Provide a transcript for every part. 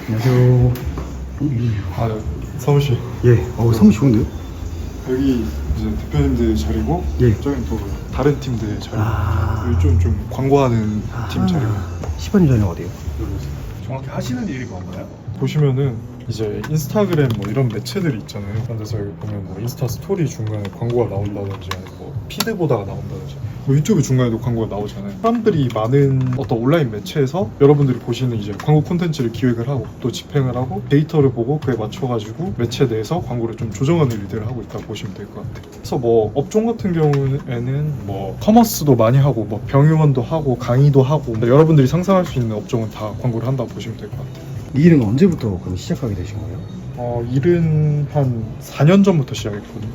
안녕하세요. 아, 네. 사무실. 예, 사무실 좋은데요? 여기 이제 대표님들 자리고, 예. 저기는 또 다른 팀들 자리고, 아. 여기 좀 광고하는 팀 자리고. 10번 전에 어디요? 정확히 하시는 일이 뭔가요? 보시면은 이제 인스타그램 뭐 이런 매체들이 있잖아요. 그래서 여기 보면 뭐 인스타 스토리 중간에 광고가 나온다든지, 뭐 피드 보다가 나온다든지, 뭐 유튜브 중간에도 광고가 나오잖아요. 사람들이 많은 어떤 온라인 매체에서 여러분들이 보시는 이제 광고 콘텐츠를 기획을 하고 또 집행을 하고 데이터를 보고 그에 맞춰가지고 매체 내에서 광고를 좀 조정하는 일들을 하고 있다고 보시면 될 것 같아요. 그래서 뭐 업종 같은 경우에는 뭐 커머스도 많이 하고 뭐 병용원도 하고 강의도 하고 여러분들이 상상할 수 있는 업종은 다 광고를 한다고 보시면 될 것 같아요. 이 일은 언제부터 그럼 시작하게 되신 거예요? 일은 한 4년 전부터 시작했거든요.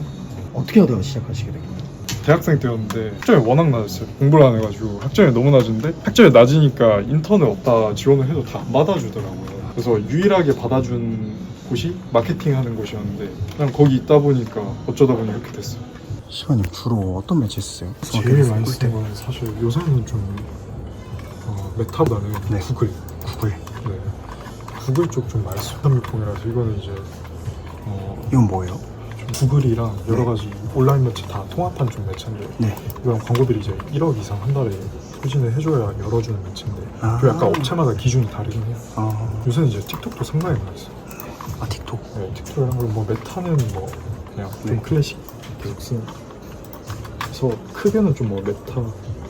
어떻게 하다가 시작하시게 된 거예요? 대학생 때였는데 학점이 워낙 낮았어요. 공부를 안 해가지고 학점이 너무 낮은데 학점이 낮으니까 인턴을 없다 지원을 해도 다 안 받아주더라고요. 그래서 유일하게 받아준 곳이 마케팅 하는 곳이었는데 그냥 거기 있다 보니까 어쩌다 보니 이렇게 됐어요. 시간님 주로 어떤 매체 쓰세요? 제일 많이 쓰는 건 사실 요새는 좀 메타보다는 네. 구글. 네. 구글 쪽 좀 많이 써요. 360이라서 이거는 이제 이건 뭐예요? 좀 구글이랑 여러 가지 온라인 매체 다 통합한 좀 매체인데 네. 이런 광고들이 이제 1억 이상 한 달에 추진을 해줘야 열어주는 매체인데 아. 그 약간 업체마다 기준이 다르긴 해요. 아, 요새는 이제 틱톡도 상당히 많이 써요. 틱톡. 네, 틱톡이랑 그리고 뭐 메타는 뭐 그냥 좀 네. 클래식 계속 쓰는. 그래서 크게는 좀 뭐 메타,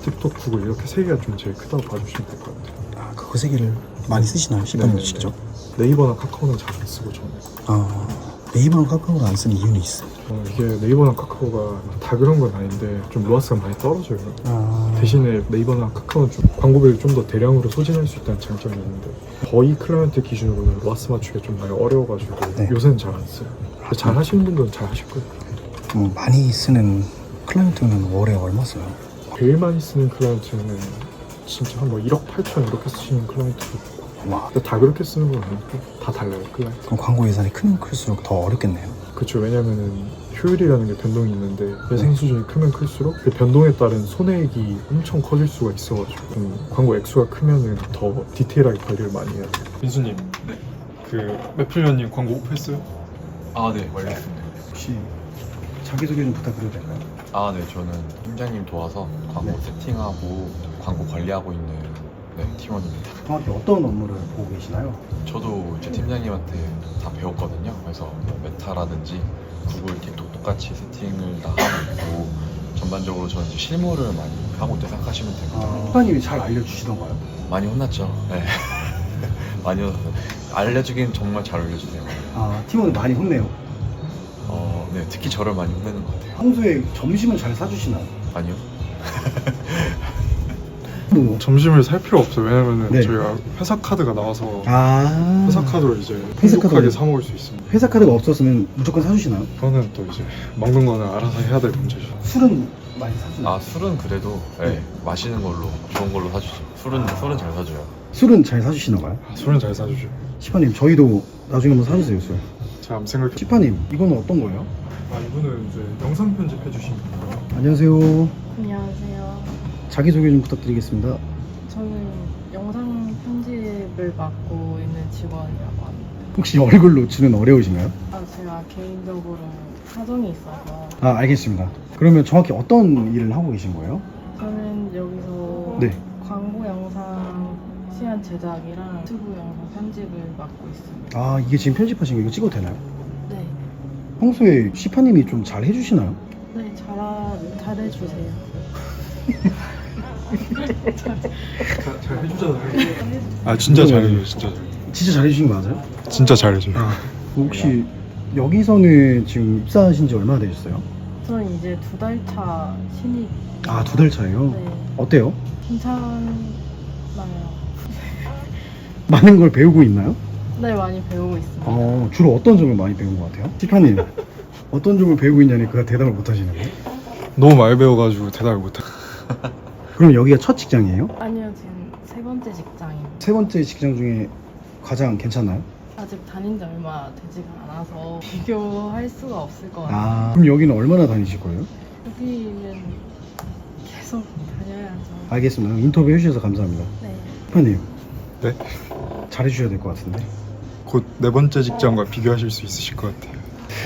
틱톡, 구글 이렇게 세 개가 좀 제일 크다고 봐주시면 될 것 같아요. 아, 그거 세 개를 많이 쓰시나요? 시간님 네네네. 직접? 네이버나 카카오는 잘 안 쓰고 저는. 아, 네이버랑 카카오를 안 쓰는 이유는 있어요? 이게 네이버나 카카오가 다 그런 건 아닌데 좀 로아스가 많이 떨어져요. 아, 대신에 네이버나 카카오는 좀 광고비를 좀 더 대량으로 소진할 수 있다는 장점이 있는데 거의 클라이언트 기준으로는 로아스 맞추기가 좀 많이 어려워가지고 네. 요새는 잘 안 써요. 근데 잘 하시는 분들은 잘 하실 거예요. 많이 쓰는 클라이언트는 월에 얼마 써요? 제일 많이 쓰는 클라이언트는 진짜 한 뭐 1억 8천 이렇게 쓰시는 클라이언트도 있고 와, 근데 다 그렇게 쓰는 건 아니고 다 달라요 클라이언트. 그럼 광고 예산이 크면 클수록 더 어렵겠네요. 그렇죠. 왜냐면은 효율이라는 게 변동이 있는데 예상 수준이 크면 클수록 그 변동에 따른 손해액이 엄청 커질 수가 있어가지고 좀 광고 액수가 크면은 더 디테일하게 관리를 많이 해야 돼요. 민수님, 네. 그 매플리언님 광고 오프했어요? 아, 네, 완료했습니다. 혹시 자기소개 좀 부탁드려도 될까요? 아, 네, 저는 팀장님 도와서 광고 네. 세팅하고 광고 관리하고 있는 팀원입니다. 정확히 어떤 업무를 보고 계시나요? 저도 이제 팀장님한테 다 배웠거든요. 그래서 뭐 메타라든지 구글, 틱톡 똑같이 세팅을 다 하고 있고 전반적으로 저는 이제 실무를 많이 하고 있다 생각하시면 되거든요. 후반님이 잘 알려주시던가요? 많이 혼났죠. 네. 많이 혼났어요. 알려주긴 정말 잘 알려주세요. 아, 팀원을 많이 혼내요. 네, 특히 저를 많이 혼내는 것 같아요. 평소에 점심은 잘 사주시나요? 아니요. 뭐. 점심을 살 필요 없어요. 왜냐면은 네. 저희가 회사 카드가 나와서 아, 회사 카드로 이제 회사 행복하게 카드로. 사 먹을 수 있습니다. 회사 카드가 없었으면 무조건 사주시나요? 그거는 또 이제 먹는 거는 알아서 해야 될 문제죠. 술은 많이 사주나요? 아, 술은 그래도 네. 마시는 걸로 좋은 걸로 사주죠. 술은 잘 사줘요. 술은 잘 사주시나 봐요? 술은 잘 사주죠. 시파님, 저희도 나중에 한번 사주세요, 술. 제가 한번 생각해. 시파님, 이거는 어떤 거예요? 이분은 이제 영상 편집해 주시는 거예요. 안녕하세요. 안녕하세요. 자기소개 좀 부탁드리겠습니다. 저는 영상 편집을 맡고 있는 직원이라고 합니다. 혹시 얼굴 노출은 어려우신가요? 제가 개인적으로 사정이 있어서 아, 알겠습니다. 그러면 정확히 어떤 일을 하고 계신 거예요? 저는 여기서 네. 광고 영상 시안 제작이랑 유튜브 영상 편집을 맡고 있습니다. 아, 이게 지금 편집하신 거 이거 찍어도 되나요? 네, 평소에 시파님이 좀 잘 해주시나요? 네 잘해주세요. 잘 해주잖아요. 아 진짜 잘해줘요. 진짜 잘해줘요. 진짜 잘해주신 거 맞아요? 진짜 잘해줘요. 혹시 여기서는 지금 입사하신 지 얼마나 되셨어요? 저는 이제 2달 차 신입. 아, 2달 차예요? 네, 어때요? 괜찮나요? 많은 걸 배우고 있나요? 네, 많이 배우고 있습니다. 주로 어떤 점을 많이 배운 것 같아요? 시파님, 어떤 점을 배우고 있냐니까 대답을 못 하시는 거예요? 너무 많이 배워가지고 대답을 못해. 그럼 여기가 첫 직장이에요? 아니요, 지금 3번째 직장입니다. 세 번째 직장 중에 가장 괜찮나요? 아직 다닌 지 얼마 되지가 않아서 비교할 수가 없을 것 같아요. 아, 그럼 여기는 얼마나 다니실 거예요? 여기는 계속 다녀야죠. 알겠습니다. 인터뷰 해주셔서 감사합니다. 네. 시파님, 네? 잘해주셔야 될 것 같은데. 곧 네 번째 직장과 비교하실 수 있으실 것 같아요.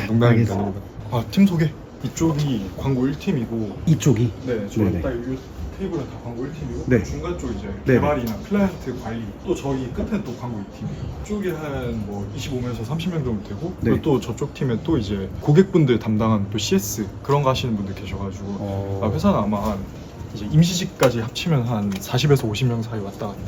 농담입니다. 농담. 팀 소개. 이쪽이 광고 1팀이고 이쪽이. 네, 네네. 딱 이 테이블은 다 광고 1팀이고 네. 중간 쪽 이제 네네. 개발이나 클라이언트 관리 또 저희 끝에는 또 광고 2팀이에요. 이쪽에 한 뭐 25명에서 30명 정도 되고 네. 그리고 또 저쪽 팀에 또 이제 고객분들 담당하는 또 CS 그런 거 하시는 분들 계셔가지고 회사는 아마 한 이제 임시직까지 합치면 한 40에서 50명 사이 왔다 갔다.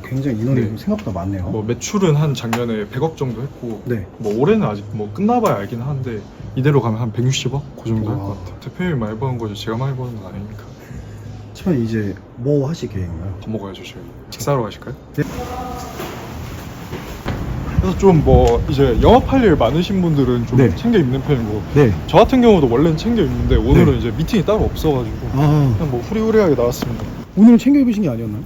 굉장히 인원이 네. 좀 생각보다 많네요. 뭐 매출은 한 작년에 100억 정도 했고 네. 뭐 올해는 아직 뭐 끝나봐야 알긴 하는데 이대로 가면 한 160억 그 정도 할 와. 것 같아요. 대표님이 많이 버는 거죠. 제가 많이 버는 건 아니니까. 시판이 이제 뭐 하실 계획인가요? 밥 먹어야죠 저희. 식사하러 가실까요? 네. 그래서 좀 뭐 이제 영업할 일 많으신 분들은 좀 네. 챙겨 입는 편이고 네. 저 같은 경우도 원래는 챙겨 입는데 오늘은 네. 이제 미팅이 따로 없어가지고 아, 그냥 뭐 후리후리하게 나왔습니다. 오늘은 챙겨 입으신 게 아니었나요?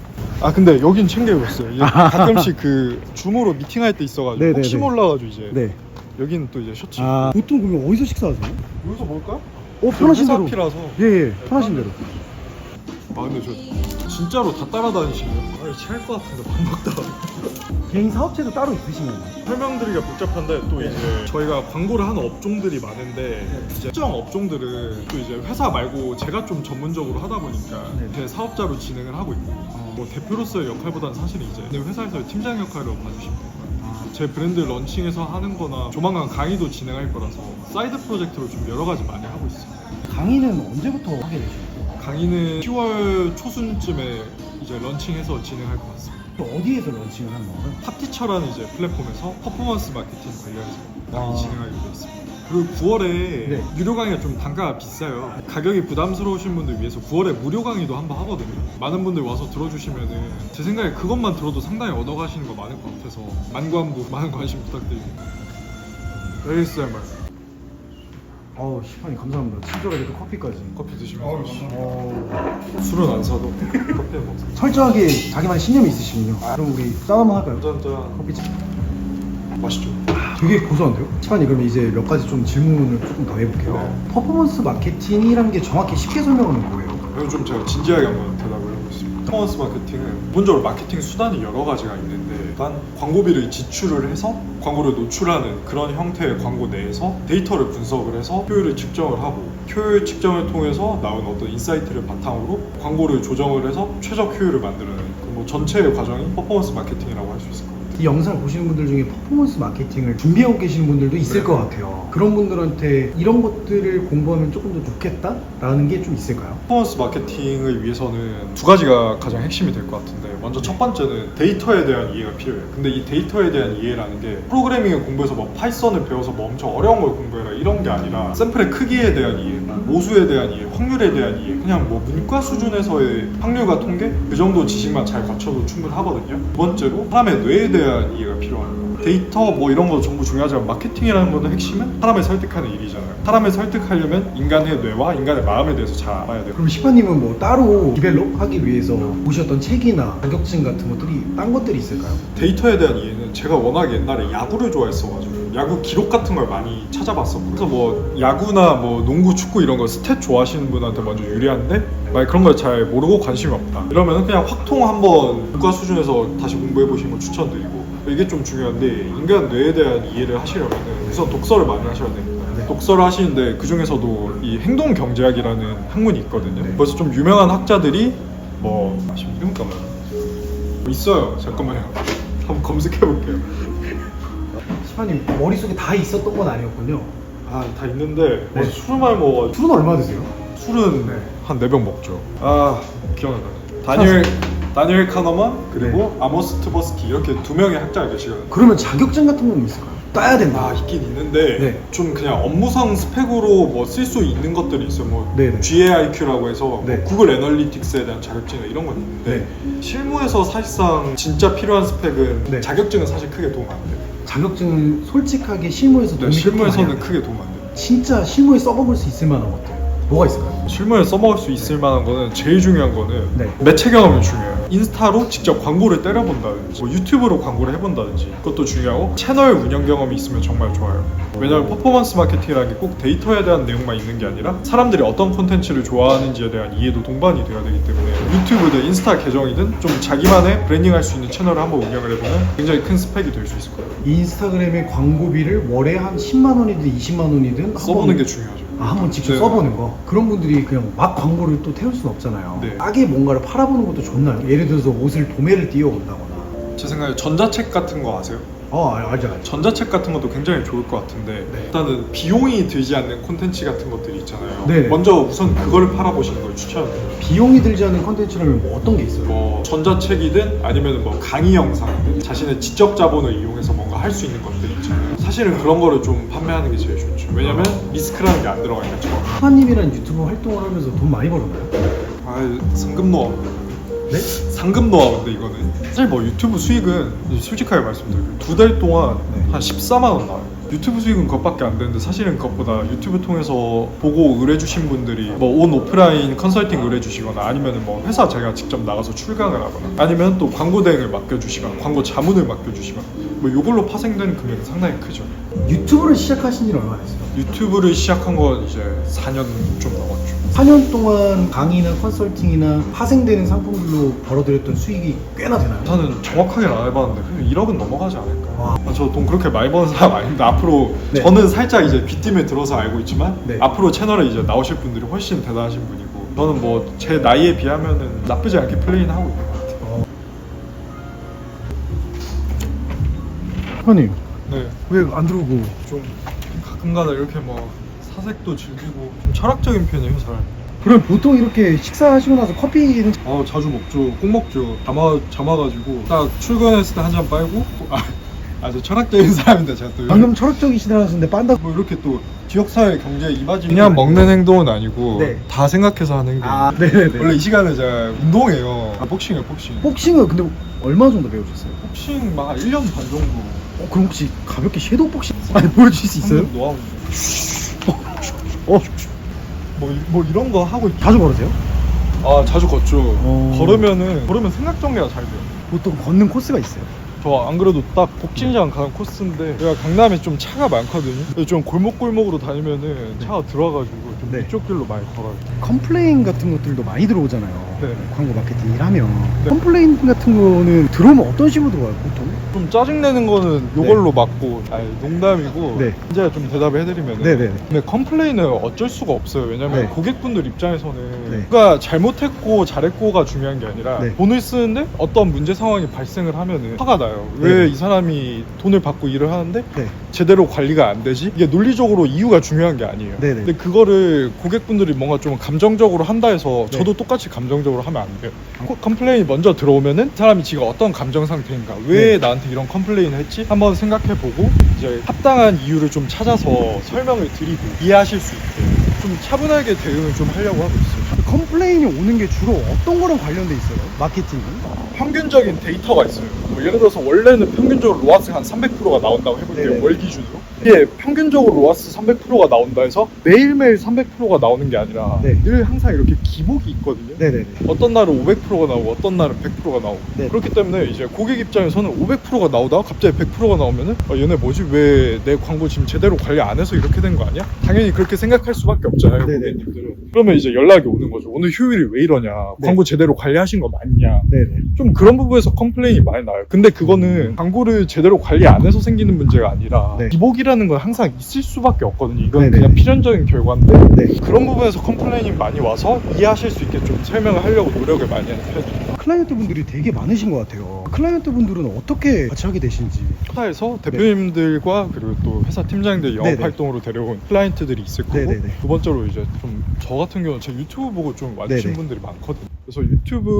근데 여긴 챙겨 입었어요. 이게 가끔씩 그 줌으로 미팅할 때 있어가지고 네네네. 혹시 몰라가지고 이제 네. 여기는 또 이제 셔츠. 보통 그러면 어디서 식사하세요? 여기서 먹을까? 편하신 회사 대로. 앞이라서. 예, 예. 편하신 대로. 근데 저 진짜로 다 따라다니시네요. 체할 것 같은데 밥 먹다가. 개인 사업체도 따로 있으신 건가요? 설명드리기가 복잡한데 또 이제 저희가 광고를 하는 업종들이 많은데 이제 특정 업종들은 또 이제 회사 말고 제가 좀 전문적으로 하다 보니까 제 사업자로 진행을 하고 있고 뭐 대표로서의 역할보다는 사실은 이제 회사에서의 팀장 역할로 봐주시면 돼요. 제 브랜드 런칭해서 하는 거나 조만간 강의도 진행할 거라서 사이드 프로젝트로 좀 여러 가지 많이 하고 있어요. 강의는 언제부터 하게 되셨어요? 강의는 10월 초순쯤에 이제 런칭해서 진행할 것 같습니다. 또 어디에서 런칭을 하는 건가요? 탑티처라는 이제 플랫폼에서 퍼포먼스 마케팅 관련해서 강의 아. 진행하게 되어 있습니다. 그리고 9월에 네. 유료 강의가 좀 단가가 비싸요. 가격이 부담스러우신 분들 위해서 9월에 무료 강의도 한번 하거든요. 많은 분들 와서 들어주시면은 제 생각에 그것만 들어도 상당히 얻어가시는 거 많을 것 같아서 만관부 많은 관심 부탁드립니다. ASMR 시판이 감사합니다. 친절하게 또 커피까지. 커피 드시면 술은 안 사도 커피 먹어요. 철저하게 자기만의 신념이 있으시군요. 그럼 우리 짠 한번 할까요? 짠짠. 커피 짠. 맛있죠? 되게 고소한데요? 시판이 그럼 이제 몇 가지 좀 질문을 조금 더 해볼게요. 네. 퍼포먼스 마케팅이라는 게 정확히 쉽게 설명하면 뭐예요? 그래서 좀 제가 진지하게 한번 대답을 해보겠습니다. 퍼포먼스 마케팅은 기본적으로 마케팅 수단이 여러 가지가 있는데 일단 광고비를 지출을 해서 광고를 노출하는 그런 형태의 광고 내에서 데이터를 분석을 해서 효율을 측정을 하고 효율 측정을 통해서 나온 어떤 인사이트를 바탕으로 광고를 조정을 해서 최적 효율을 만들어내는 그 뭐 전체의 과정이 퍼포먼스 마케팅이라고 할 수 있을 것 같아요. 이 영상을 보시는 분들 중에 퍼포먼스 마케팅을 준비하고 계시는 분들도 있을 네. 것 같아요. 그런 분들한테 이런 것들을 공부하면 조금 더 좋겠다라는 게 좀 있을까요? 퍼포먼스 마케팅을 위해서는 두 가지가 가장 핵심이 될 것 같은데 먼저 첫 번째는 데이터에 대한 이해가 필요해요. 근데 이 데이터에 대한 이해라는 게 프로그래밍을 공부해서 뭐 파이썬을 배워서 뭐 엄청 어려운 걸 공부해라 이런 게 아니라 샘플의 크기에 대한 이해, 모수에 대한 이해, 확률에 대한 이해 그냥 뭐 문과 수준에서의 확률과 통계 그 정도 지식만 잘 갖춰도 충분하거든요. 두 번째로 사람의 뇌에 대한 이해가 필요한 거예요. 데이터 뭐 이런 거 전부 중요하지만 마케팅이라는 거는 핵심은 사람을 설득하는 일이잖아요. 사람을 설득하려면 인간의 뇌와 인간의 마음에 대해서 잘 알아야 돼요. 그럼 시파님은 뭐 따로 디벨롭 하기 위해서 보셨던 책이나 자격증 같은 것들이 딴 것들이 있을까요? 데이터에 대한 이해는 제가 워낙 옛날에 야구를 좋아했어가지고 야구 기록 같은 걸 많이 찾아봤었고 그래서 뭐 야구나 뭐 농구, 축구 이런 거 스탯 좋아하시는 분한테 먼저 유리한데 만약 그런 걸 잘 모르고 관심이 없다 이러면 그냥 확통 한번 문과 수준에서 다시 공부해보시는 걸 추천드리고 이게 좀 중요한데 인간 뇌에 대한 이해를 하시려면 우선 독서를 많이 하셔야 됩니다. 독서를 하시는데 그 중에서도 이 행동 경제학이라는 학문이 있거든요. 그래서 좀 유명한 학자들이 뭐 지금 이름 까먹어요. 있어요. 잠깐만요. 한번 검색해 볼게요. 시파님 머릿속에 다 있었던 건 아니었군요. 다 있는데 네. 술을 많이 먹어가지고 술은 얼마 드세요? 술은 네. 한 4병 먹죠. 기억나요. 다니엘 카너만 그리고 아모스 트버스키 이렇게 두 명의 학자가 계시거든요. 그러면 자격증 같은 건 있을까요? 따야 된다. 있긴 있는데 네. 좀 그냥 업무상 스펙으로 뭐 쓸 수 있는 것들이 있어요. 뭐 네네. GAIQ라고 해서 네. 뭐 구글 애널리틱스에 대한 자격증이나 이런 건 있는데 실무에서 사실상 진짜 필요한 스펙은 네. 자격증은 사실 크게 도움 안 돼요. 자격증은 솔직하게 실무에서 도움이 실무에서는 많이 안 돼요. 크게 도움 안 돼요. 진짜 실무에 써먹을 수 있을 만한 것들 뭐가 있을까요? 실무에 써먹을 수 있을 만한 거는 제일 중요한 거는 네. 매체 경험이 중요해요. 인스타로 직접 광고를 때려본다든지 뭐 유튜브로 광고를 해본다든지 그것도 중요하고 채널 운영 경험이 있으면 정말 좋아요. 왜냐하면 퍼포먼스 마케팅이라는 게 꼭 데이터에 대한 내용만 있는 게 아니라 사람들이 어떤 콘텐츠를 좋아하는지에 대한 이해도 동반이 돼야 되기 때문에 유튜브든 인스타 계정이든 좀 자기만의 브랜딩할 수 있는 채널을 한번 운영을 해보면 굉장히 큰 스펙이 될 수 있을 거예요. 인스타그램에 광고비를 월에 한 10만 원이든 20만 원이든 써보는 게 중요하죠. 한번 직접 네. 써보는 거. 그런 분들이 그냥 막 광고를 또 태울 수는 없잖아요. 네. 싸게 뭔가를 팔아보는 것도 좋나요? 예를 들어서 옷을 도매를 띄워온다거나. 제 생각에 전자책 같은 거 아세요? 알죠. 전자책 같은 것도 굉장히 좋을 것 같은데 네. 일단은 비용이 들지 않는 콘텐츠 같은 것들이 있잖아요. 네. 먼저 우선 그걸 팔아보시는 걸 추천합니다. 비용이 들지 않는 컨텐츠라면 뭐 어떤 게 있어요? 뭐 전자책이든 아니면 뭐 강의 영상이든 자신의 지적 자본을 이용해서 뭔가 할 수 있는 것들이 있잖아요. 사실은 그런 거를 좀 판매하는 게 제일 좋죠. 왜냐면 리스크라는 게 안 들어가니까. 하나님이란 유튜브 활동을 하면서 돈 많이 벌었나요? 상금 노하우. 네? 상금 노하우인데 이거는 사실 뭐 유튜브 수익은 솔직하게 말씀드리면 2달 동안 네. 한 14만 원 나와요. 유튜브 수익은 그것밖에 안 되는데 사실은 그것보다 유튜브 통해서 보고 의뢰주신 분들이 뭐 온 오프라인 컨설팅 의뢰주시거나 아니면 뭐 회사 제가 직접 나가서 출강을 하거나 아니면 또 광고 대행을 맡겨주시거나 광고 자문을 맡겨주시거나 뭐 이걸로 파생되는 금액은 상당히 크죠. 유튜브를 시작하신 지는 얼마나 됐어요? 유튜브를 시작한 건 이제 4년 좀 넘었죠. 4년 동안 강의나 컨설팅이나 파생되는 상품들로 벌어들였던 수익이 꽤나 되나요? 저는 정확하게는 안 해봤는데 그냥 1억은 넘어가지 않을까. 와. 저 돈 그렇게 많이 버는 사람 아닌데 앞으로 네. 저는 살짝 이제 뒷팀에 들어서 알고 있지만 네. 앞으로 채널에 이제 나오실 분들이 훨씬 대단하신 분이고 저는 뭐 제 나이에 비하면은 나쁘지 않게 플레이는 하고 있는 것 같아요. 형님 네, 왜 안 들어오고? 좀 가끔가다 이렇게 뭐 사색도 즐기고 좀 철학적인 편이에요, 사람. 그럼 보통 이렇게 식사하시고 나서 커피는 자주 먹죠. 꼭 먹죠. 잠아가지고 딱 출근했을 때 한 잔 빨고 저 철학적인 사람인데 제가 또 방금 철학적이시다 하셨는데 빤다. 뭐 이렇게 또 지역사회 경제에 이바지 그냥 먹는 행동은 아니고 네. 다 생각해서 하는 행동. 네네네. 원래 이 시간에 제가 운동해요. 복싱이에요, 복싱. 복싱을 근데 얼마 정도 배우셨어요? 복싱 막 1년 반 정도. 그럼 혹시 가볍게 섀도우 복싱 아니 보여주실 수 있어요? 방금 노하우. 어 뭐 이런 거 하고 있죠. 자주 걸으세요? 자주 걷죠. 어. 걸으면 생각 정리가 잘 돼요. 보통 걷는 코스가 있어요? 저 안 그래도 딱 복진장 가는 코스인데 여기가 강남에 좀 차가 많거든요. 그래서 좀 골목골목으로 다니면은 차가 들어와가지고 좀 네. 이쪽 길로 많이 걸어요. 컴플레인 같은 것들도 많이 들어오잖아요. 네. 광고 마케팅 일하면 네. 컴플레인 같은 거는 들어오면 어떤 식으로 들어와요 보통? 좀 짜증내는 거는 요걸로 막고 농담이고 네. 이제 좀 대답을 해드리면은 네네네. 근데 컴플레인은 어쩔 수가 없어요. 왜냐면 네. 고객분들 입장에서는 네. 누가 잘못했고 잘했고가 중요한 게 아니라 네. 돈을 쓰는데 어떤 문제 상황이 발생을 하면은 화가 나요. 네. 왜 이 사람이 돈을 받고 일을 하는데 네. 제대로 관리가 안 되지? 이게 논리적으로 이유가 중요한 게 아니에요. 네네. 근데 그거를 고객분들이 뭔가 좀 감정적으로 한다 해서 네. 저도 똑같이 감정적으로 하면 안 돼요. 컴플레인이 먼저 들어오면은 사람이 지가 어떤 감정 상태인가, 왜 네. 나한테 이런 컴플레인을 했지? 한번 생각해보고 이제 합당한 이유를 좀 찾아서 설명을 드리고 이해하실 수 있게 좀 차분하게 대응을 좀 하려고 하고 있어요. 컴플레인이 오는 게 주로 어떤 거랑 관련돼 있어요? 마케팅은? 평균적인 데이터가 있어요. 뭐 예를 들어서 원래는 평균적으로 로아스 한 300%가 나온다고 해볼게요. 네네. 월 기준으로. 이게 평균적으로 로아스 300%가 나온다 해서 매일매일 300%가 나오는 게 아니라 네. 늘 항상 이렇게 기복이 있거든요. 네네네. 어떤 날은 500%가 나오고 어떤 날은 100%가 나오고 네. 그렇기 때문에 이제 고객 입장에서는 500%가 나오다가 갑자기 100%가 나오면은 얘네 뭐지, 왜 내 광고 지금 제대로 관리 안 해서 이렇게 된 거 아니야? 당연히 그렇게 생각할 수밖에 없잖아요. 네네. 고객님들은. 그러면 이제 연락이 오는 거죠. 오늘 휴일이 왜 이러냐, 네. 광고 제대로 관리하신 거 맞냐, 네네. 좀 그런 부분에서 컴플레인이 많이 나요. 근데 그거는 광고를 제대로 관리 안 해서 생기는 문제가 아니라 네. 기복이라는 건 항상 있을 수밖에 없거든요. 이건 네네. 그냥 필연적인 결과인데 네. 그런 부분에서 컴플레인이 많이 와서 이해하실 수 있게 좀 설명을 하려고 노력을 많이 하는 편이에요. 클라이언트 분들이 되게 많으신 것 같아요. 클라이언트 분들은 어떻게 같이 하게 되신지. 회사에서 대표님들과 그리고 또 회사 팀장님들 영업 네네. 활동으로 데려온 클라이언트들이 있을 거고 네네네. 두 번째로 이제 좀 저 같은 경우는 제 유튜브 보고 좀 와주신 네네. 분들이 많거든요. 그래서 유튜브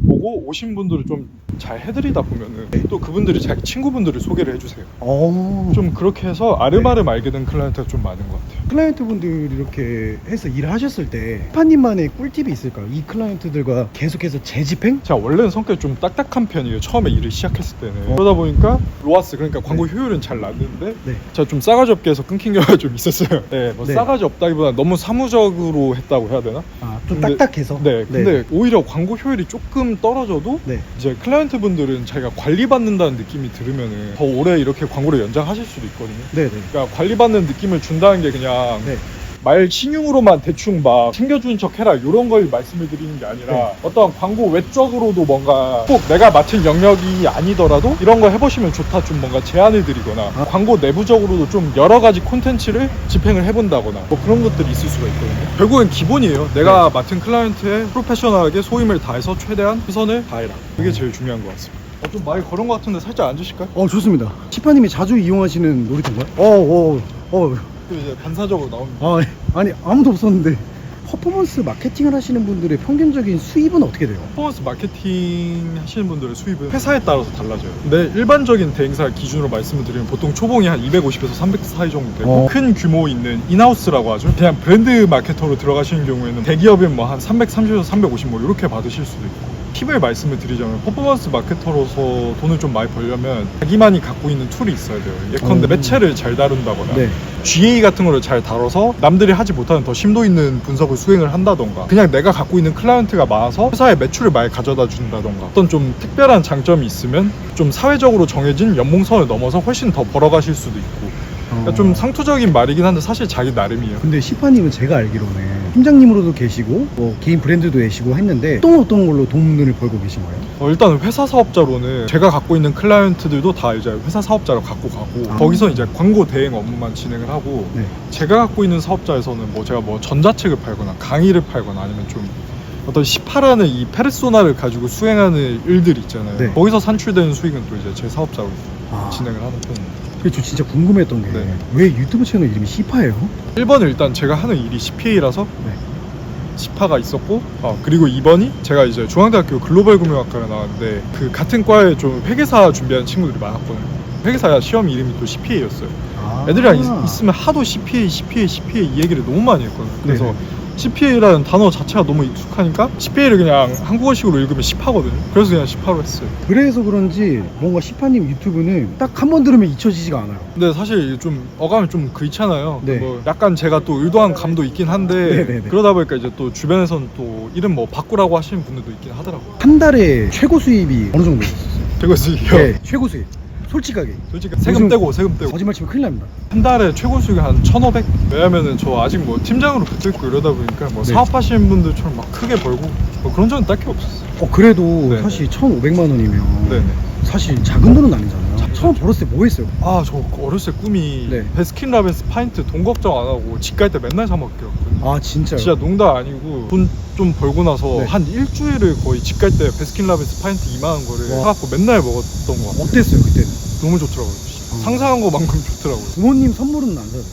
보고 오신 분들을 좀 잘 해드리다 보면은 또 그분들이 자기 친구분들을 소개를 해주세요. 좀 좀 그렇게 해서 아름아름 알게 된 클라이언트가 좀 많은 것 같아요. 클라이언트 분들이 이렇게 해서 일을 하셨을 때 시파님만의 꿀팁이 있을까요? 이 클라이언트들과 계속해서 재집행? 제가 원래는 성격이 좀 딱딱한 편이에요. 처음에 일을 시작했을 때는. 그러다 보니까 로아스, 그러니까 광고 효율은 잘 났는데 네. 제가 좀 싸가지 없게 해서 끊긴 경우가 좀 있었어요. 네, 뭐 네. 싸가지 없다기보다 너무 사무적으로 했다고 해야 되나? 좀 근데- 딱딱해서? 네, 근데 오히려 광고 효율이 조금 떨어져도 네. 이제 클라이언트 분들은 자기가 관리받는다는 느낌이 들으면은 더 오래 이렇게 광고를 연장하실 수도 있거든요. 네네. 그러니까 관리받는 느낌을 준다는 게 그냥 네. 말 신용으로만 대충 막 챙겨주는 척 해라 이런 걸 말씀을 드리는 게 아니라 네. 어떤 광고 외적으로도 뭔가 꼭 내가 맡은 영역이 아니더라도 이런 거 해보시면 좋다 좀 뭔가 제안을 드리거나 광고 내부적으로도 좀 여러 가지 콘텐츠를 집행을 해본다거나 뭐 그런 것들이 있을 수가 있거든요. 결국엔 기본이에요. 내가 맡은 클라이언트에 프로페셔널하게 소임을 다해서 최대한 최선을 다해라. 그게 제일 중요한 것 같습니다. 좀 많이 걸은 것 같은데 살짝 앉으실까요? 좋습니다. 시파님이 자주 이용하시는 놀이터인가요? 그 이제 반사적으로 나옵니다. 아니 아무도 없었는데 퍼포먼스 마케팅을 하시는 분들의 평균적인 수입은 어떻게 돼요? 퍼포먼스 마케팅 하시는 분들의 수입은 회사에 따라서 달라져요. 근데 일반적인 대행사 기준으로 말씀을 드리면 보통 초봉이 한 250에서 300 사이 정도 되고 큰 규모 있는 인하우스라고 하죠. 그냥 브랜드 마케터로 들어가시는 경우에는 대기업은 뭐 한 330에서 350 뭐 이렇게 받으실 수도 있고. 팁을 말씀을 드리자면 퍼포먼스 마케터로서 돈을 좀 많이 벌려면 자기만이 갖고 있는 툴이 있어야 돼요. 예컨대 매체를 잘 다룬다거나 네. GA 같은 거를 잘 다뤄서 남들이 하지 못하는 더 심도 있는 분석을 수행을 한다던가 그냥 내가 갖고 있는 클라이언트가 많아서 회사에 매출을 많이 가져다 준다던가 어떤 좀 특별한 장점이 있으면 좀 사회적으로 정해진 연봉선을 넘어서 훨씬 더 벌어가실 수도 있고 그러니까 좀 상투적인 말이긴 한데 사실 자기 나름이에요. 근데 시파님은 제가 알기로는 팀장님으로도 계시고 뭐 개인 브랜드도 계시고 했는데 어떤 걸로 돈을 벌고 계신 거예요? 일단 회사 사업자로는 제가 갖고 있는 클라이언트들도 다 이제 회사 사업자로 갖고 가고 거기서 이제 광고 대행 업무만 진행을 하고 네. 제가 갖고 있는 사업자에서는 뭐 제가 뭐 전자책을 팔거나 강의를 팔거나 아니면 좀 어떤 시파라는 이 페르소나를 가지고 수행하는 일들이 있잖아요. 네. 거기서 산출되는 수익은 또 이제 제 사업자로 진행을 하는 편입니다. 그래서 저 진짜 궁금했던 게 왜 네. 유튜브 채널 이름이 시파예요? 1번은 일단 제가 하는 일이 CPA라서 네. 시파가 있었고 그리고 2번이 제가 이제 중앙대학교 글로벌 금융학과를 나왔는데 그 같은 과에 좀 회계사 준비하는 친구들이 많았거든요. 회계사 시험 이름이 또 CPA였어요. 애들이랑 있으면 하도 CPA 이 얘기를 너무 많이 했거든요. 그래서 네네. CPA라는 단어 자체가 너무 익숙하니까 CPA를 그냥 한국어식으로 읽으면 시파거든요. 그래서 그냥 시파로 했어요. 그래서 그런지 뭔가 시파님 유튜브는 딱 한 번 들으면 잊혀지지가 않아요. 근데 사실 좀 어감이 좀 그렇잖아요. 네. 뭐 약간 제가 또 의도한 감도 있긴 한데 네네네. 그러다 보니까 이제 또 주변에서는 또 이름 뭐 바꾸라고 하시는 분들도 있긴 하더라고요. 한 달에 최고 수입이 어느 정도 있었어요? 최고 수익이요? 네, 최고 수입. 솔직하게. 솔직히 세금 떼고 거짓말 치면 큰일 납니다. 한 달에 최고 수익이 한 1,500? 왜냐면은 저 아직 뭐 팀장으로 붙어있고 이러다 보니까 뭐 네. 사업하시는 분들처럼 막 크게 벌고 뭐 그런 적은 딱히 없었어요. 그래도 네네. 사실 1,500만 원이면 네네. 사실 작은 돈은 아니잖아요. 처음 벌었을 때 뭐 했어요? 저 어렸을 때 꿈이 네. 베스킨라빈스 파인트 돈 걱정 안 하고 집 갈 때 맨날 사 먹기였거든요. 진짜요? 진짜 농담 아니고 돈 좀 벌고 나서 네. 한 일주일을 거의 집 갈 때 베스킨라빈스 파인트 2만원 거를 사갖고 맨날 먹었던 것 같아요. 어땠어요 그때는? 너무 좋더라고요. 상상한 것만큼 좋더라고요. 부모님 선물은 안 사줘요?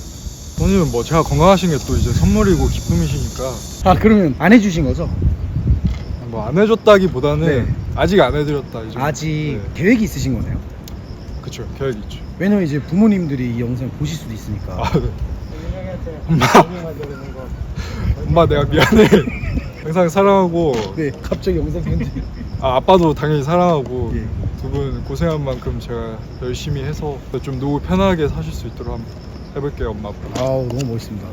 부모님은 뭐 제가 건강하신 게 또 이제 선물이고 기쁨이시니까 그러면 안 해주신 거죠? 뭐 안 해줬다기보다는 네. 아직 안 해드렸다 이 정도. 아직 네. 계획이 있으신 거네요? 그쵸, 계획이 있죠. 왜냐면 이제 부모님들이 이 영상을 보실 수도 있으니까. 네. 엄마 내가 미안해. 항상 사랑하고 네, 갑자기 영상 편집. 아빠도 당연히 사랑하고 예. 두 분 고생한 만큼 제가 열심히 해서 좀 누구 편하게 사실 수 있도록 한번 해볼게요. 엄마 아빠. 너무 멋있습니다.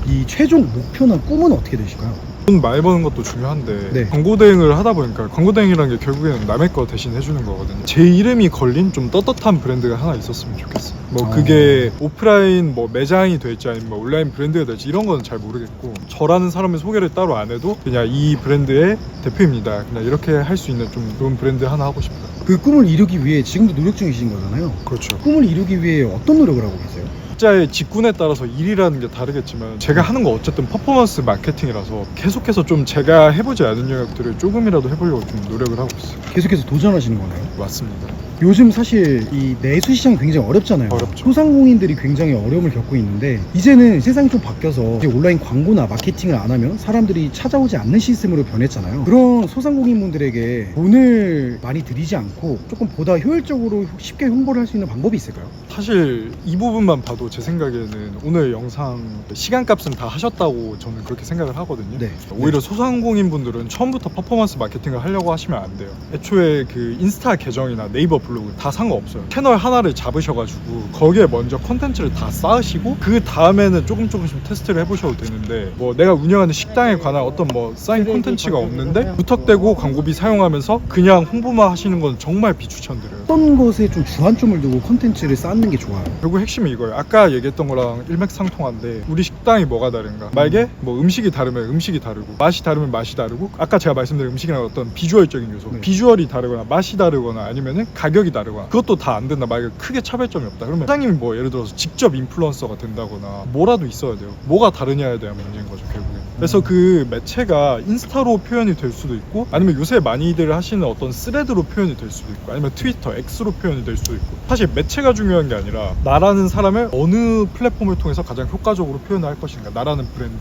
이 최종 목표나 꿈은 어떻게 되실까요? 돈 많이 버는 것도 중요한데 네. 광고 대행을 하다 보니까 광고 대행이라는 게 결국에는 남의 거 대신 해주는 거거든요. 제 이름이 걸린 좀 떳떳한 브랜드가 하나 있었으면 좋겠어요. 뭐 그게 오프라인 뭐 매장이 될지 아니면 뭐 온라인 브랜드가 될지 이런 거는 잘 모르겠고 저라는 사람의 소개를 따로 안 해도 그냥 이 브랜드의 대표입니다. 그냥 이렇게 할 수 있는 좀 좋은 브랜드 하나 하고 싶어요. 그 꿈을 이루기 위해 지금도 노력 중이신 거잖아요. 그렇죠. 꿈을 이루기 위해 어떤 노력을 하고 계세요? 각자의 직군에 따라서 일이라는 게 다르겠지만 제가 하는 거 어쨌든 퍼포먼스 마케팅이라서 계속해서 좀 제가 해보지 않은 영역들을 조금이라도 해보려고 좀 노력을 하고 있어요. 계속해서 도전하시는 거네요. 맞습니다. 요즘 사실 이 내수 시장 굉장히 어렵잖아요. 어렵죠. 소상공인들이 굉장히 어려움을 겪고 있는데 이제는 세상이 좀 바뀌어서 이제 온라인 광고나 마케팅을 안 하면 사람들이 찾아오지 않는 시스템으로 변했잖아요. 그런 소상공인분들에게 돈을 많이 들이지 않고 조금 보다 효율적으로 쉽게 홍보를 할 수 있는 방법이 있을까요? 사실 이 부분만 봐도 제 생각에는 오늘 영상 시간값은 다 하셨다고 저는 그렇게 생각을 하거든요. 네. 오히려 소상공인 분들은 처음부터 퍼포먼스 마케팅을 하려고 하시면 안 돼요. 애초에 그 인스타 계정이나 네이버 블로그 다 상관없어요. 채널 하나를 잡으셔가지고 거기에 먼저 콘텐츠를 다 쌓으시고 그 다음에는 조금씩 테스트를 해보셔도 되는데 뭐 내가 운영하는 식당에 관한 어떤 뭐 쌓인 콘텐츠가 없는데 무턱대고 광고비 사용하면서 그냥 홍보만 하시는 건 정말 비추천드려요. 어떤 것에 좀 주안점을 두고 콘텐츠를 쌓는 게 좋아요? 결국 핵심이 이거예요. 아까 얘기했던 거랑 일맥상통한데 우리 식당이 뭐가 다른가? 만약에 뭐 음식이 다르면 음식이 다르고 맛이 다르면 맛이 다르고 아까 제가 말씀드린 음식이랑 어떤 비주얼적인 요소 네. 비주얼이 다르거나 맛이 다르거나 아니면은 가격이 다르거나 그것도 다 안 된다. 만약에 크게 차별점이 없다. 그러면 사장님이 뭐 예를 들어서 직접 인플루언서가 된다거나 뭐라도 있어야 돼요. 뭐가 다르냐에 대한 문제인 거죠 결국엔. 그래서 그 매체가 인스타로 표현이 될 수도 있고 아니면 요새 많이들 하시는 어떤 스레드로 표현이 될 수도 있고 아니면 트위터, X로 표현이 될 수도 있고 사실 매체가 중요한 게 아니라 나라는 사람을 어느 플랫폼을 통해서 가장 효과적으로 표현할 것인가 나라는 브랜드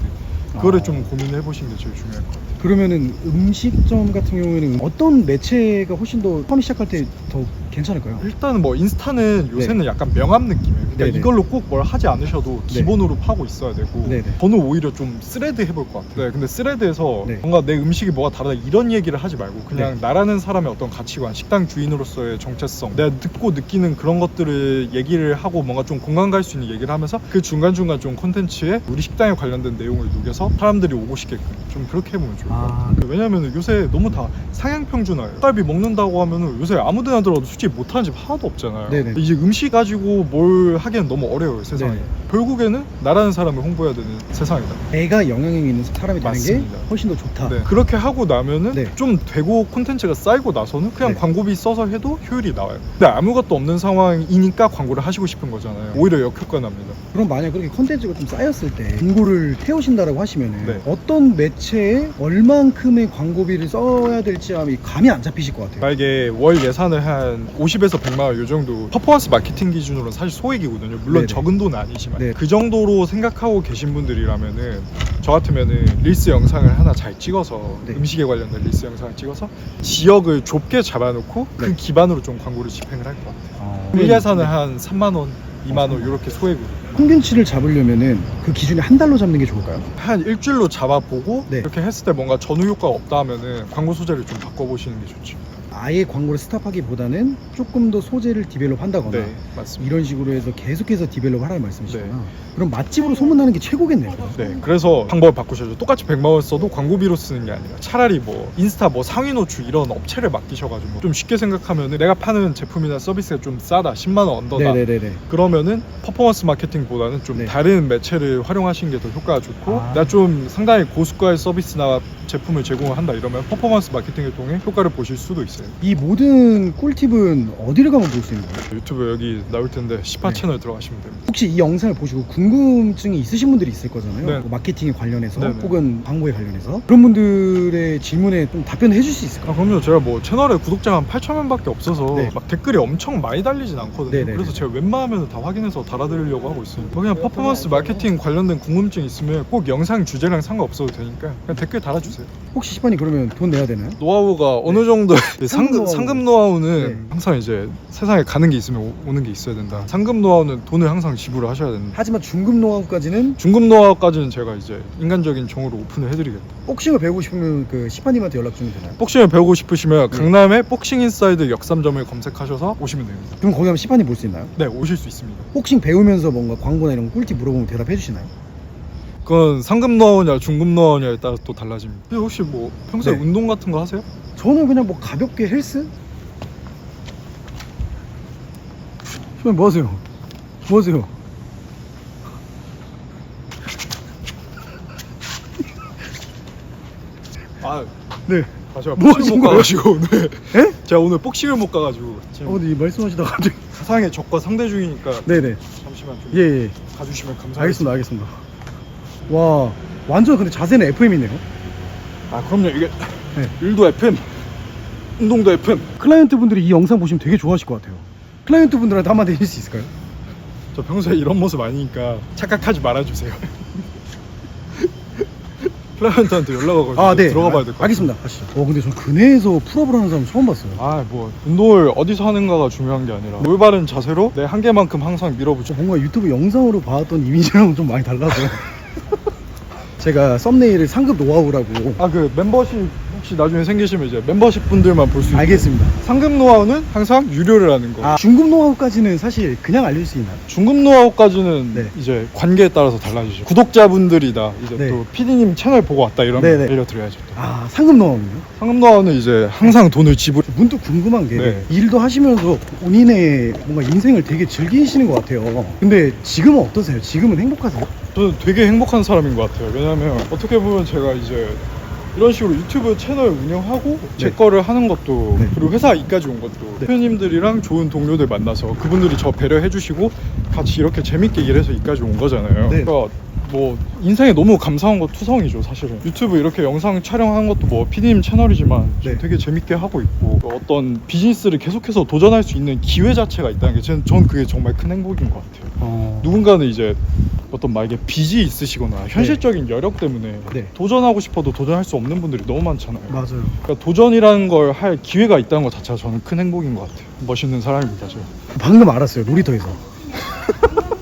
그거를 좀 고민해 보시는 게 제일 중요할 것 같아요. 그러면은 음식점 같은 경우에는 어떤 매체가 훨씬 더 처음 시작할 때 더 괜찮을까요? 일단은 뭐 인스타는 요새는 약간 명함 느낌이에요. 그러니까 네네. 이걸로 꼭 뭘 하지 않으셔도 네. 기본으로 파고 있어야 되고 네네. 저는 오히려 좀 스레드 해볼 것 같아요. 네, 근데 스레드에서 네. 뭔가 내 음식이 뭐가 다르다 이런 얘기를 하지 말고 그냥 네. 나라는 사람의 어떤 가치관, 식당 주인으로서의 정체성 내가 듣고 느끼는 그런 것들을 얘기를 하고 뭔가 좀 공감 갈 수 있는 얘기를 하면서 그 중간중간 좀 콘텐츠에 우리 식당에 관련된 내용을 녹여서 사람들이 오고 싶게끔 좀 그렇게 해보면 좋을 것 같아요. 왜냐면 요새 너무 다 상향평준화예요. 쌀비 먹는다고 하면은 요새 아무데나 들어도 솔직히 못하는 집 하나도 없잖아요. 네네. 이제 음식 가지고 뭘 하기엔 너무 어려워요 세상에. 네네. 결국에는 나라는 사람을 홍보해야 되는 세상이다. 내가 영향력 있는 사람이 되는 맞습니다. 게 훨씬 더 좋다. 네. 그렇게 하고 나면은 네. 좀 되고 콘텐츠가 쌓이고 나서는 그냥 네. 광고비 써서 해도 효율이 나와요. 근데 아무것도 없는 상황이니까 광고를 하시고 싶은 거잖아요. 오히려 역효과 납니다. 그럼 만약 그렇게 콘텐츠가 좀 쌓였을 때 광고를 태우신다라고 하시면은 네. 어떤 매체에 얼만큼의 광고비를 써야 될지 감이 안 잡히실 것 같아요. 만약에 월 예산을 한 50에서 100만 원 이 정도 퍼포먼스 마케팅 기준으로는 사실 소액이거든요. 물론 네네. 적은 돈은 아니지만 네. 그 정도로 생각하고 계신 분들이라면은 저 같으면은 릴스 영상을 하나 잘 찍어서 네. 음식에 관련된 릴스 영상을 찍어서 지역을 좁게 잡아놓고 네. 그 기반으로 좀 광고를 집행을 할 것 같아요. 일 네. 예산은 한 3만 원, 2만 원 이렇게 소액으로 콘텐츠를 잡으려면은 그 기준이 한 달로 잡는 게 좋을까요? 한 일주일로 잡아보고 네. 이렇게 했을 때 뭔가 전후 효과가 없다 하면은 광고 소재를 좀 바꿔보시는 게 좋죠. 아예 광고를 스탑하기보다는 조금 더 소재를 디벨롭 한다거나 네, 맞습니다. 이런 식으로 해서 계속해서 디벨롭 하라는 말씀이시구나. 네. 그럼 맛집으로 소문나는 게 최고겠네요. 그럼. 네, 그래서 방법을 바꾸셔야죠. 똑같이 100만 원 써도 광고비로 쓰는 게 아니라 차라리 뭐 인스타 뭐 상위 노출 이런 업체를 맡기셔가지고 좀 쉽게 생각하면은 내가 파는 제품이나 서비스가 좀 싸다, 10만 원 언더다. 네네네네. 그러면은 퍼포먼스 마케팅보다는 좀 네. 다른 매체를 활용하시는 게 더 효과가 좋고 아. 내가 좀 상당히 고수가의 서비스나 제품을 제공한다 이러면 퍼포먼스 마케팅을 통해 효과를 보실 수도 있어요. 이 모든 꿀팁은 어디를 가면 볼 수 있는 거예요? 유튜브 여기 나올 텐데 18 네. 채널 들어가시면 됩니다. 혹시 이 영상을 보시고 궁금증이 있으신 분들이 있을 거잖아요. 네. 뭐 마케팅에 관련해서 네네. 혹은 광고에 관련해서 그런 분들의 질문에 좀 답변을 해줄 수 있을까요? 그럼요. 제가 뭐 채널에 구독자가 한 8,000명밖에 없어서 네. 막 댓글이 엄청 많이 달리진 않거든요. 네네네. 그래서 제가 웬만하면 다 확인해서 달아드리려고 하고 있습니다. 그냥 퍼포먼스 마케팅 관련된 궁금증 있으면 꼭 영상 주제랑 상관없어도 되니까 그냥 댓글 달아주세요. 혹시 시판이 그러면 돈 내야 되나요? 노하우가 어느 정도 상금 상금 노하우는 네. 항상 이제 세상에 가는 게 있으면 오는 게 있어야 된다. 상금 노하우는 돈을 항상 지불을 하셔야 된다. 하지만 중급 노하우까지는 중급 노하우까지는 제가 이제 인간적인 정으로 오픈을 해드리겠다. 복싱을 배우고 싶으면 그 시판님한테 연락 주면 되나요? 복싱을 배우고 싶으시면 네. 강남에 복싱 인사이드 역삼점을 검색하셔서 오시면 됩니다. 그럼 거기 가면 시판이 볼 수 있나요? 네, 오실 수 있습니다. 복싱 배우면서 뭔가 광고나 이런 꿀팁 물어보면 대답해 주시나요? 그건 상급 노하우냐 중급 노하우냐에 따라 또 달라집니다. 근데 혹시 뭐 평소에 네. 운동 같은 거 하세요? 저는 그냥 뭐 가볍게 헬스? 시판님 뭐 하세요? 뭐 하세요? 아, 네. 제가 뭐 복싱을 하신 못 거예요? 가가지고 오늘 에? 제가 오늘 복싱을 못 가가지고 지금 어디 말씀하시다가 갑자기 사상의 적과 상대 중이니까 네네. 잠시만. 시간 좀 예, 예. 가주시면 감사하겠습니다. 알겠습니다, 알겠습니다. 와, 완전 근데 자세는 FM이네요. 아 그럼요. 이게 네. 일도 FM, 운동도 FM. 클라이언트 분들이 이 영상 보시면 되게 좋아하실 것 같아요. 클라이언트 분들한테 한마디 해줄 수 있을까요? 저 평소에 이런 모습 아니니까 착각하지 말아주세요. 클라이언트한테 연락 와가지고 아, 네. 들어가 봐야 될 것 같아요. 알겠습니다. 가시죠. 근데 전 근해에서 풀업을 하는 사람 처음 봤어요. 아, 뭐 운동을 어디서 하는가가 중요한 게 아니라 올바른 자세로 내 한계만큼 항상 밀어붙여. 뭔가 유튜브 영상으로 봤던 이미지랑은 좀 많이 달라서. 제가 썸네일을 상급 노하우라고. 아, 그 멤버십 혹시 나중에 생기시면 이제 멤버십 분들만 볼 수 있고. 알겠습니다. 상급 노하우는 항상 유료를 하는 거. 아, 중급 노하우까지는 사실 그냥 알릴 수 있나요? 중급 노하우까지는 네. 이제 관계에 따라서 달라지죠. 구독자분들이다. 이제 네. 또 PD님 채널 보고 왔다 이러면 네네. 알려드려야죠. 또. 아, 상급 노하우는요? 상급 노하우는 이제 항상 돈을 지불. 문득 궁금한 게 네. 일도 하시면서 본인의 뭔가 인생을 되게 즐기시는 것 같아요. 근데 지금은 어떠세요? 지금은 행복하세요? 저는 되게 행복한 사람인 것 같아요. 왜냐면 어떻게 보면 제가 이제 이런 식으로 유튜브 채널 운영하고 제 네. 거를 하는 것도 네. 그리고 회사 이까지 온 것도 네. 대표님들이랑 좋은 동료들 만나서 그분들이 저 배려해 주시고 같이 이렇게 재밌게 일해서 이까지 온 거잖아요. 네. 그러니까 뭐 인생에 너무 감사한 거 투성이죠 사실은. 유튜브 이렇게 영상 촬영한 것도 뭐 PD님 채널이지만 네. 되게 재밌게 하고 있고 어떤 비즈니스를 계속해서 도전할 수 있는 기회 자체가 있다는 게 전 그게 정말 큰 행복인 것 같아요. 누군가는 이제 어떤 만약에 빚이 있으시거나 현실적인 여력 때문에 네. 도전하고 싶어도 도전할 수 없는 분들이 너무 많잖아요. 맞아요. 그러니까 도전이라는 걸 할 기회가 있다는 것 자체가 저는 큰 행복인 것 같아요. 멋있는 사람입니다, 저. 방금 알았어요. 놀이터에서.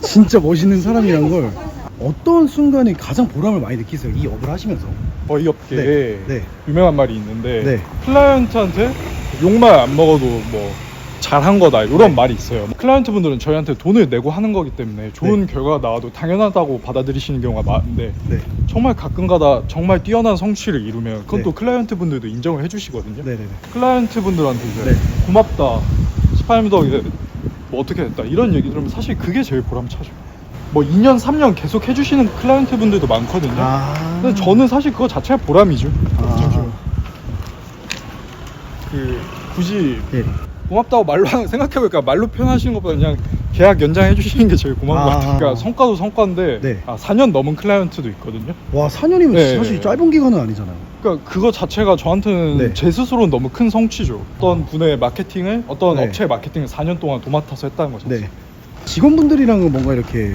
진짜 멋있는 사람이란 걸 어떤 순간에 가장 보람을 많이 느끼세요? 이 업을 하시면서. 어이없게 네. 네. 유명한 말이 있는데 네. 클라이언트한테 욕만 안 먹어도 뭐 잘한 거다 이런 말이 있어요. 클라이언트 분들은 저희한테 돈을 내고 하는 거기 때문에 좋은 결과가 나와도 당연하다고 받아들이시는 경우가 많은데 네. 정말 가끔가다 정말 뛰어난 성취를 이루면 그건 네. 또 클라이언트 분들도 인정을 해주시거든요. 네네네. 클라이언트 분들한테 이제 네. 고맙다, 스파임 덕에 뭐 어떻게 됐다 이런 얘기 들으면 사실 그게 제일 보람차죠. 뭐 2년 3년 계속 해주시는 클라이언트 분들도 많거든요. 아. 근데 저는 사실 그거 자체가 보람이죠. 아. 잠시만. 그 굳이 예. 고맙다고 말로 생각해보니까 말로 표현하시는 것보다 그냥 계약 연장해 주시는 게 제일 고마운 것 같아요. 그러니까 성과도 성과인데 네. 4년 넘은 클라이언트도 있거든요. 와, 4년이면 네. 사실 짧은 기간은 아니잖아요. 그러니까 그거 자체가 저한테는 네. 제 스스로는 너무 큰 성취죠. 어떤 분의 마케팅을 어떤 네. 업체의 마케팅을 4년 동안 도맡아서 했다는 거죠. 네. 직원분들이랑은 뭔가 이렇게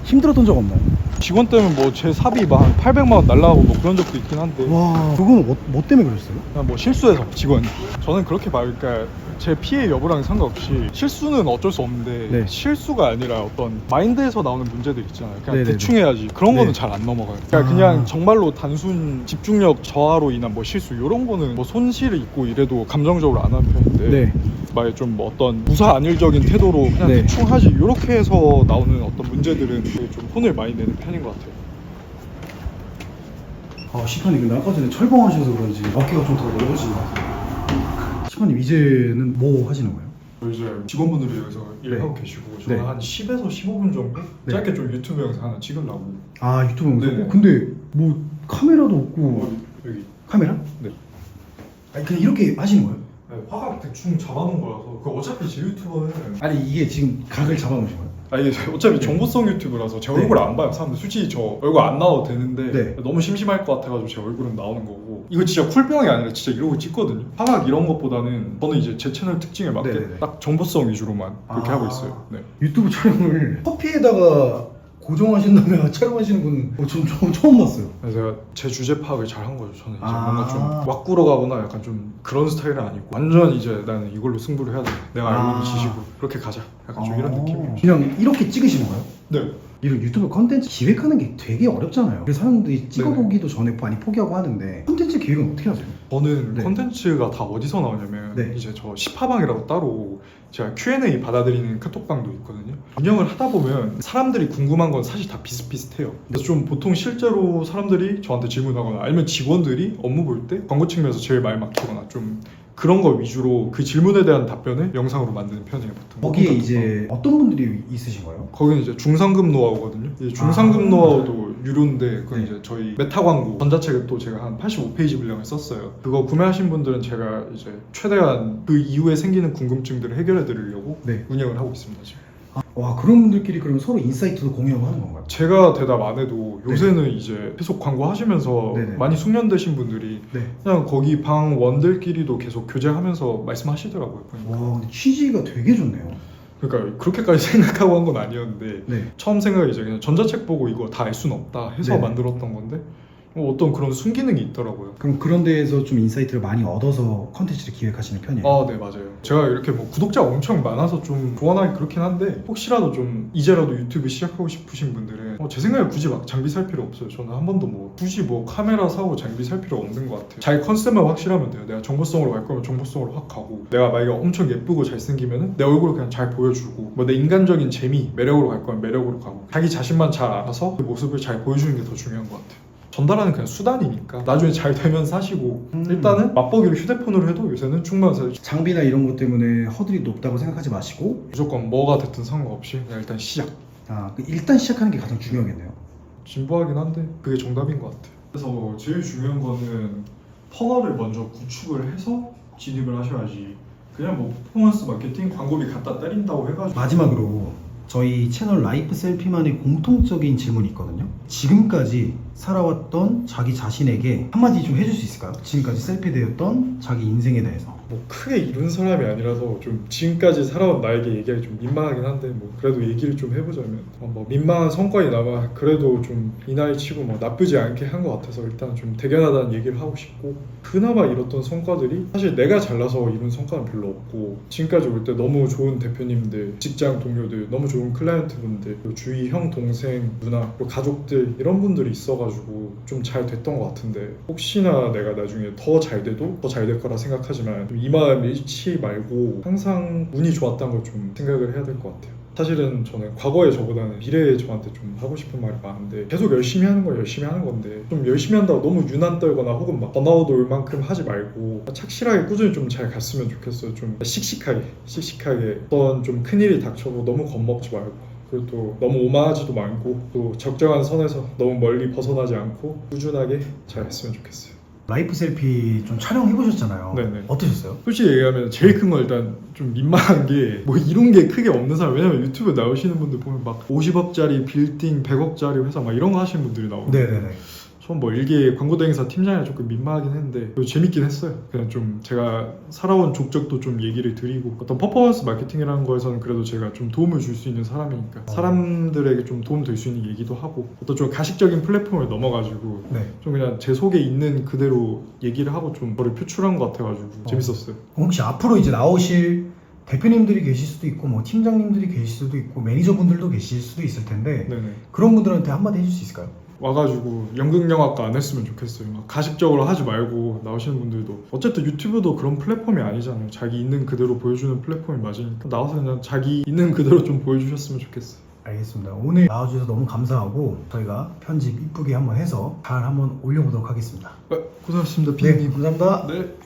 힘들었던 적 없나요? 직원 때문에 뭐 제 사비 막 한 800만 원 날라가고 뭐 그런 적도 있긴 한데 와, 그건 뭐 때문에 그러셨어요? 그냥 뭐 실수해서 직원. 저는 그렇게 봐요. 그러니까 제 피해 여부랑 상관없이 실수는 어쩔 수 없는데 네. 실수가 아니라 어떤 마인드에서 나오는 문제들 있잖아요. 그냥 네네네. 대충 해야지. 그런 거는 네. 잘 안 넘어가요. 그러니까 아. 그냥 정말로 단순 집중력 저하로 인한 뭐 실수 이런 거는 뭐 손실이 있고 이래도 감정적으로 안 하는 편인데 네. 만약에 좀 뭐 어떤 무사안일적인 태도로 그냥 네. 대충 하지 이렇게 해서 나오는 어떤 문제들은 되게 좀 혼을 많이 내는 편인 것 같아요. 아, 시판님, 근데 아까 전에 철봉하셔서 그런지 어깨가 좀 더 넓어진 것 같아요. 시판님, 이제는 뭐 하시는 거예요? 이제 직원분들이 여기서 일하고 계시고 저는 네. 한 10에서 15분 정도 네. 짧게 좀 유튜브 영상 하나 찍으려고. 아, 유튜브 영상? 네네. 근데 뭐 카메라도 없고. 여기 카메라? 네. 아니, 그냥 이렇게 하시는 거예요? 화각 대충 잡아놓은 거라서 그 어차피 제 유튜버는 아니, 이게 지금 각을 잡아놓으신 거예요? 아니 어차피 정보성 유튜브라서 제 얼굴 안 봐요 사람들. 솔직히 저 얼굴 안 나와도 되는데 네. 너무 심심할 것 같아가지고 제 얼굴은 나오는 거고. 이거 진짜 쿨병이 아니라 진짜 이러고 찍거든요. 화각 이런 것보다는 저는 이제 제 채널 특징에 맞게 네네네. 딱 정보성 위주로만 그렇게 아. 하고 있어요. 네. 유튜브 촬영을 커피에다가 고정하신 다음에 촬영하시는 분은 전 처음 봤어요. 그래서 제가 제 주제 파악을 잘 한 거죠. 저는 이제 아. 뭔가 좀 왁구러 가거나 약간 좀 그런 스타일은 아니고 완전 이제 나는 이걸로 승부를 해야 돼. 내가 알고 있는 지식으로 그렇게 가자. 약간 좀 이런 느낌이에요. 그냥 이렇게 찍으시는 거예요? 네. 이런 유튜브 컨텐츠 기획하는 게 되게 어렵잖아요. 그래서 사람들이 찍어보기도 전에 많이 포기하고 하는데 컨텐츠 기획은 어떻게 하세요? 저는 네. 컨텐츠가 다 어디서 나오냐면 네. 이제 저 10화방이라고 따로 제가 Q&A 받아들이는 카톡방도 있거든요. 운영을 하다 보면 사람들이 궁금한 건 사실 다 비슷비슷해요. 그래서 좀 보통 실제로 사람들이 저한테 질문하거나 아니면 직원들이 업무 볼 때 광고 측면에서 제일 많이 막히거나 좀 그런 거 위주로 그 질문에 대한 답변을 영상으로 만드는 편이에요. 보통. 거기에 이제 어떤 분들이 있으신 거예요? 거기는 이제 중상급 노하우거든요. 이제 중상급 아. 노하우도 유료인데 그건 네. 이제 저희 메타 광고 전자책을 또 제가 한 85페이지 분량을 썼어요. 그거 구매하신 분들은 제가 이제 최대한 그 이후에 생기는 궁금증들을 해결해 드리려고 네. 운영을 하고 있습니다 지금. 와, 그런 분들끼리 그러면 서로 인사이트도 공유하고 하는 건가요? 제가 대답 안 해도 요새는 이제 계속 광고 하시면서 네네. 많이 숙련되신 분들이 네. 그냥 거기 방 원들끼리도 계속 교제하면서 말씀하시더라고요. 보니까. 와, 근데 취지가 되게 좋네요. 그러니까 그렇게까지 생각하고 한 건 아니었는데 네. 처음 생각이 이제 그냥 전자책 보고 이거 다 알 수는 없다 해서 네. 만들었던 건데 어떤 그런 순기능이 있더라고요. 그럼 그런 데에서 좀 인사이트를 많이 얻어서 컨텐츠를 기획하시는 편이에요? 아, 네, 맞아요. 제가 이렇게 뭐 구독자가 엄청 많아서 좀 조언하기 그렇긴 한데 혹시라도 좀 이제라도 유튜브 시작하고 싶으신 분들은 제 생각에 굳이 막 장비 살 필요 없어요. 저는 한 번도 뭐 굳이 뭐 카메라 사고 장비 살 필요 없는 것 같아요. 자기 컨셉만 확실하면 돼요. 내가 정보성으로 갈 거면 정보성으로 확 가고, 내가 만약에 엄청 예쁘고 잘생기면은 내 얼굴을 그냥 잘 보여주고, 뭐 내 인간적인 재미, 매력으로 갈 거면 매력으로 가고, 자기 자신만 잘 알아서 그 모습을 잘 보여주는 게 더 중요한 것 같아요. 전달하는 그냥 수단이니까 나중에 잘 되면 사시고 일단은 맛보기를 휴대폰으로 해도 요새는 충분해서 장비나 이런 것 때문에 허들이 높다고 생각하지 마시고 무조건 뭐가 됐든 상관없이 그냥 일단 시작. 일단 시작하는 게 가장 중요하겠네요. 진부하긴 한데 그게 정답인 것 같아요. 그래서 제일 중요한 거는 터널을 먼저 구축을 해서 진입을 하셔야지, 그냥 뭐 퍼포먼스 마케팅 광고비 갖다 때린다고 해가지고. 마지막으로 저희 채널 라이프 셀피만의 공통적인 질문이 있거든요. 지금까지 살아왔던 자기 자신에게 한마디 좀 해줄 수 있을까요? 지금까지 셀피되었던 자기 인생에 대해서. 뭐 크게 이룬 사람이 아니라서 좀 지금까지 살아온 나에게 얘기하기 좀 민망하긴 한데, 뭐 그래도 얘기를 좀 해보자면 뭐 민망한 성과이나마 그래도 좀 이 나이 치고 뭐 나쁘지 않게 한 것 같아서 일단 좀 대견하다는 얘기를 하고 싶고, 그나마 이뤘던 성과들이 사실 내가 잘나서 이룬 성과는 별로 없고, 지금까지 올 때 너무 좋은 대표님들, 직장 동료들, 너무 좋은 클라이언트분들, 그리고 주위 형, 동생, 누나, 그리고 가족들 이런 분들이 있어가지고 좀 잘 됐던 것 같은데, 혹시나 내가 나중에 더 잘 돼도 더 잘 될 거라 생각하지만 이 마음 잃지 말고 항상 운이 좋았다는 걸 좀 생각을 해야 될 것 같아요. 사실은 저는 과거의 저보다는 미래의 저한테 좀 하고 싶은 말이 많은데, 계속 열심히 하는 건 열심히 하는 건데 좀 열심히 한다고 너무 유난 떨거나 혹은 막 번아웃 올 만큼 하지 말고 착실하게 꾸준히 좀 잘 갔으면 좋겠어요. 좀 씩씩하게 어떤 좀 큰일이 닥쳐도 너무 겁먹지 말고, 그리고 또 너무 오만하지도 않고, 또 적정한 선에서 너무 멀리 벗어나지 않고 꾸준하게 잘 했으면 좋겠어요. 라이프 셀피 좀 촬영해보셨잖아요. 네네. 어떠셨어요? 솔직히 얘기하면 제일 큰 거 일단 좀 민망한 게, 뭐 이런 게 크게 없는 사람, 왜냐면 유튜브에 나오시는 분들 보면 막 50억짜리 빌딩, 100억짜리 회사 막 이런 거 하시는 분들이 나오는데, 네네네. 전 뭐 일개 광고대행사 팀장이 조금 민망하긴 했는데 재밌긴 했어요. 그냥 좀 제가 살아온 족적도 좀 얘기를 드리고, 어떤 퍼포먼스 마케팅이라는 거에서는 그래도 제가 좀 도움을 줄 수 있는 사람이니까 사람들에게 좀 도움 될 수 있는 얘기도 하고, 어떤 좀 가식적인 플랫폼을 넘어가지고 네. 좀 그냥 제 속에 있는 그대로 얘기를 하고 좀 저를 표출한 것 같아가지고 재밌었어요. 혹시 앞으로 이제 나오실 대표님들이 계실 수도 있고 뭐 팀장님들이 계실 수도 있고 매니저분들도 계실 수도 있을 텐데 네네. 그런 분들한테 한마디 해줄 수 있을까요? 와가지고 연극영화과 안 했으면 좋겠어요. 막 가식적으로 하지 말고, 나오시는 분들도 어쨌든 유튜브도 그런 플랫폼이 아니잖아요. 자기 있는 그대로 보여주는 플랫폼이 맞으니까 나와서 그냥 자기 있는 그대로 좀 보여주셨으면 좋겠어요. 알겠습니다. 오늘 나와주셔서 너무 감사하고 저희가 편집 이쁘게 한번 해서 잘 한번 올려보도록 하겠습니다. 고생하셨습니다, 네, 피디님. 감사합니다. 네.